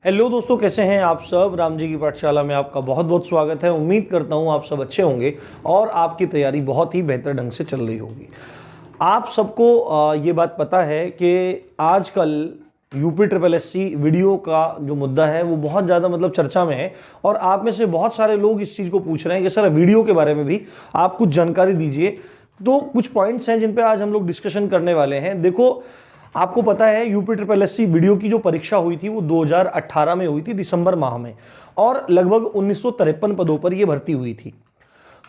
Hello दोस्तों, कैसे हैं आप सब। राम जी की पाठशाला में आपका बहुत बहुत स्वागत है। उम्मीद करता हूं आप सब अच्छे होंगे और आपकी तैयारी बहुत ही बेहतर ढंग से चल रही होगी। आप सबको ये बात पता है कि आजकल UPSSC वीडियो का जो मुद्दा है वो बहुत ज़्यादा चर्चा में है और आप में से बहुत सारे लोग इस चीज़ को पूछ रहे हैं कि सर वीडियो के बारे में भी आप कुछ जानकारी दीजिए। तो कुछ पॉइंट्स हैं जिन पे आज हम लोग डिस्कशन करने वाले हैं। देखो, आपको पता है UPSSC वीडियो की जो परीक्षा हुई थी वो 2018 में हुई थी, दिसंबर माह में, और लगभग 1953 पदों पर यह भर्ती हुई थी।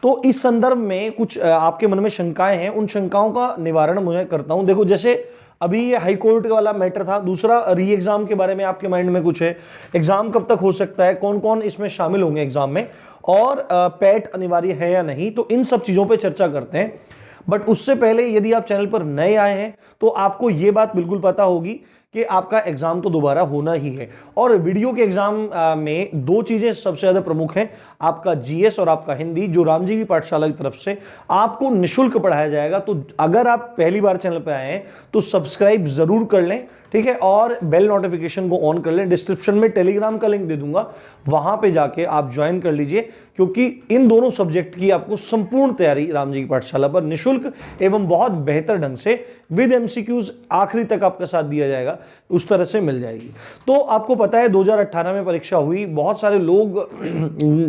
तो इस संदर्भ में कुछ आपके मन में शंकाएं हैं, उन शंकाओं का निवारण मैं करता हूं। देखो, जैसे अभी ये हाई कोर्ट वाला मैटर था, दूसरा री एग्जाम के बारे में आपके माइंड में कुछ है, एग्जाम कब तक हो सकता है, कौन कौन इसमें शामिल होंगे एग्जाम में, और पैट अनिवार्य है या नहीं, तो इन सब चीजों पर चर्चा करते हैं। बट उससे पहले यदि आप चैनल पर नए आए हैं तो आपको यह बात बिल्कुल पता होगी कि आपका एग्जाम तो दोबारा होना ही है। और वीडियो के एग्जाम में दो चीजें सबसे ज्यादा प्रमुख हैं, आपका जीएस और आपका हिंदी, जो राम जी की पाठशाला की तरफ से आपको निःशुल्क पढ़ाया जाएगा। तो अगर आप पहली बार चैनल पर आए हैं तो सब्सक्राइब जरूर कर लें, ठीक है, और बेल नोटिफिकेशन को ऑन कर लें। डिस्क्रिप्शन में टेलीग्राम का लिंक दे दूंगा, वहां पे जाके आप ज्वाइन कर लीजिए, क्योंकि इन दोनों सब्जेक्ट की आपको संपूर्ण तैयारी राम जी की पाठशाला पर निःशुल्क एवं बहुत बेहतर ढंग से विद एमसीक्यूज आखिरी तक आपका साथ दिया जाएगा, उस तरह से मिल जाएगी। तो आपको पता है 2018 में परीक्षा हुई, बहुत सारे लोग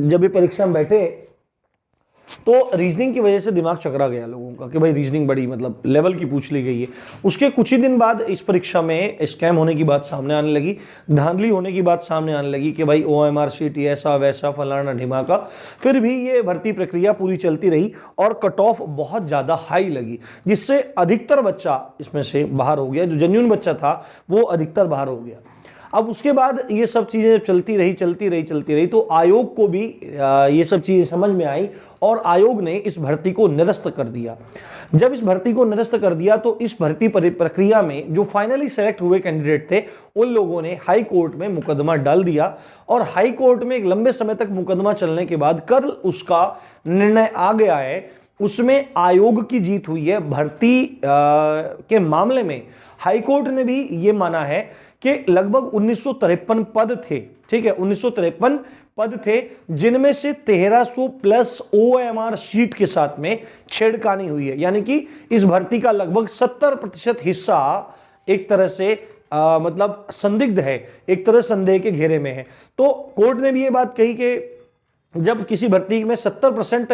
जब ये परीक्षा में बैठे तो रीजनिंग की वजह से दिमाग चकरा गया लोगों का कि भाई रीजनिंग बड़ी लेवल की पूछ ली गई है। उसके कुछ ही दिन बाद इस परीक्षा में स्कैम होने की बात सामने आने लगी, धांधली होने की बात सामने आने लगी कि भाई OMR शीट ऐसा वैसा फलाना ढिमाका। फिर भी ये भर्ती प्रक्रिया पूरी चलती रही और कट ऑफ बहुत ज़्यादा हाई लगी, जिससे अधिकतर बच्चा इसमें से बाहर हो गया। जो जेन्युइन बच्चा था वो अधिकतर बाहर हो गया। अब उसके बाद ये सब चीज़ें चलती रही तो आयोग को भी ये सब चीज़ें समझ में आई और आयोग ने इस भर्ती को निरस्त कर दिया। जब इस भर्ती को निरस्त कर दिया तो इस भर्ती प्रक्रिया में जो फाइनली सेलेक्ट हुए कैंडिडेट थे उन लोगों ने हाई कोर्ट में मुकदमा डाल दिया और हाई कोर्ट में एक लंबे समय तक मुकदमा चलने के बाद कल उसका निर्णय आ गया है। उसमें आयोग की जीत हुई है। भर्ती के मामले में हाई कोर्ट ने भी ये माना है कि लगभग 1953 पद थे, ठीक है, 1953 पद थे, जिनमें से 1300 प्लस OMR शीट के साथ में छेड़खानी हुई है। यानी कि इस भर्ती का लगभग 70% हिस्सा एक तरह से संदिग्ध है, एक तरह संदेह के घेरे में है। तो कोर्ट ने भी ये बात कही कि जब किसी भर्ती में 70%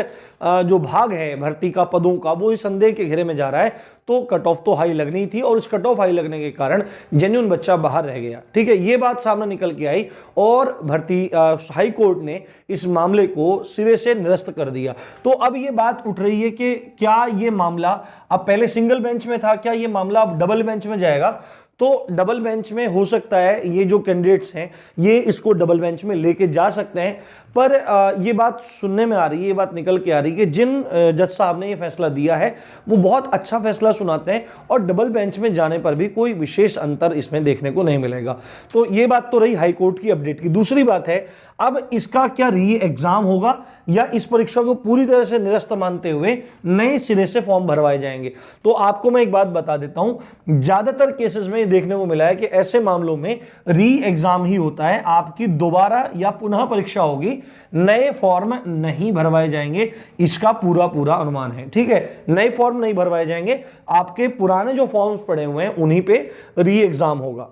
जो भाग है भर्ती का पदों का वो इस संदेह के घेरे में जा रहा है तो कट ऑफ तो हाई लगनी थी, और इस कट ऑफ हाई लगने के कारण जेन्युइन बच्चा बाहर रह गया, ठीक है। ये बात सामने निकल के आई और भर्ती हाई कोर्ट ने इस मामले को सिरे से निरस्त कर दिया। तो अब ये बात उठ रही है कि क्या ये मामला अब पहले सिंगल बेंच में था, क्या ये मामला अब डबल बेंच में जाएगा। तो डबल बेंच में हो सकता है ये जो कैंडिडेट्स हैं ये इसको डबल बेंच में लेके जा सकते हैं, पर ये बात सुनने में आ रही है, ये बात निकल के आ रही है कि जिन जज साहब ने ये फैसला दिया है वो बहुत अच्छा फैसला सुनाते हैं और डबल बेंच में जाने पर भी कोई विशेष अंतर इसमें देखने को नहीं मिलेगा। तो ये बात तो रही हाई कोर्ट की अपडेट की। दूसरी बात है, अब इसका क्या री एग्जाम होगा या इस परीक्षा को पूरी तरह से निरस्त मानते हुए नए सिरे से फॉर्म भरवाए जाएंगे। तो आपको मैं एक बात बता देता हूं, ज्यादातर केसेस में देखने को मिला है कि ऐसे मामलों में री एग्जाम ही होता है, आपकी दोबारा या पुनः परीक्षा होगी, नए फॉर्म नहीं भरवाए जाएंगे, इसका पूरा अनुमान है, ठीक है। नए फॉर्म नहीं भरवाए जाएंगे, आपके पुराने जो फॉर्म्स पड़े हुए हैं उन्हीं पे री एग्जाम होगा।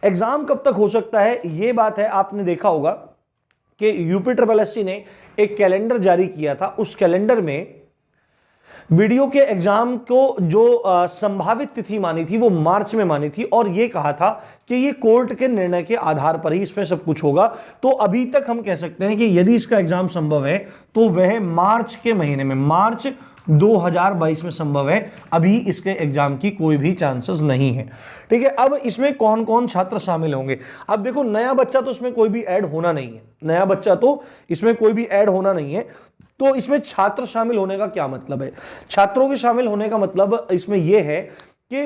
एग्जाम कब तक हो सकता है ये बात है, आपने देखा होगा कि UPSSC ने एक कैलेंडर जारी किया था। उस कैलेंडर में वीडियो के एग्जाम को जो संभावित तिथि मानी थी वो मार्च में मानी थी और ये कहा था कि ये कोर्ट के निर्णय के आधार पर ही इसमें सब कुछ होगा। तो अभी तक हम कह सकते हैं कि यदि इसका एग्जाम संभव है तो वह मार्च के महीने में, मार्च 2022 में संभव है। अभी इसके एग्जाम की कोई भी चांसेस नहीं है, ठीक है। अब इसमें कौन कौन छात्र शामिल होंगे। अब देखो, नया बच्चा तो इसमें कोई भी ऐड होना नहीं है, नया बच्चा तो इसमें कोई भी ऐड होना नहीं है। तो इसमें छात्र शामिल होने का क्या मतलब है। छात्रों के शामिल होने का मतलब इसमें यह है कि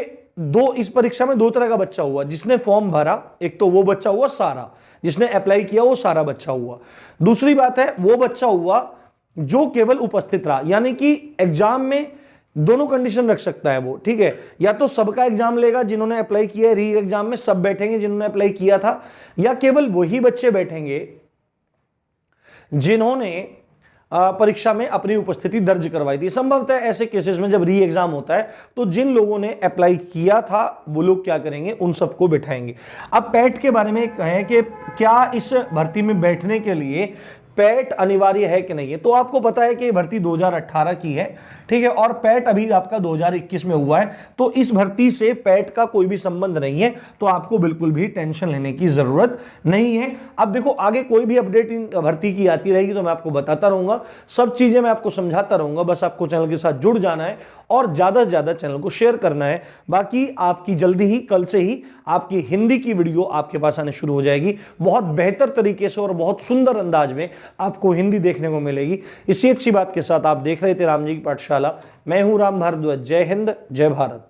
इस परीक्षा में दो तरह का बच्चा हुआ, जिसने फॉर्म भरा, एक तो वो बच्चा हुआ सारा, जिसने अप्लाई किया वो सारा बच्चा हुआ। दूसरी बात है वो बच्चा हुआ जो केवल उपस्थित रहा, यानी कि एग्जाम में दोनों कंडीशन रख सकता है वो, ठीक है। या तो सबका एग्जाम लेगा जिन्होंने अप्लाई किया है, री एग्जाम में सब बैठेंगे जिन्होंने अप्लाई किया था, या केवल वही बच्चे बैठेंगे जिन्होंने परीक्षा में अपनी उपस्थिति दर्ज करवाई थी। संभवतः ऐसे केसेस में जब री एग्जाम होता है तो जिन लोगों ने अप्लाई किया था वो लोग क्या करेंगे, उन सबको बिठाएंगे। अब पैट के बारे में कहें कि क्या इस भर्ती में बैठने के लिए पैट अनिवार्य है कि नहीं है, तो आपको पता है कि ये भर्ती 2018 की है, ठीक है, और पैट अभी आपका 2021 में हुआ है, तो इस भर्ती से पैट का कोई भी संबंध नहीं है, तो आपको बिल्कुल भी टेंशन लेने की जरूरत नहीं है। अब देखो आगे कोई भी अपडेट इन भर्ती की आती रहेगी तो मैं आपको बताता रहूंगा, सब चीजें मैं आपको समझाता रहूंगा, बस आपको चैनल के साथ जुड़ जाना है और ज्यादा से ज्यादा चैनल को शेयर करना है। बाकी आपकी जल्दी ही, कल से ही आपकी हिंदी की वीडियो आपके पास आने शुरू हो जाएगी, बहुत बेहतर तरीके से और बहुत सुंदर अंदाज में आपको हिंदी देखने को मिलेगी। इसी अच्छी बात के साथ आप देख रहे थे राम जी की पाठशाला, मैं हूं राम भारद्वाज। जय हिंद, जय भारत।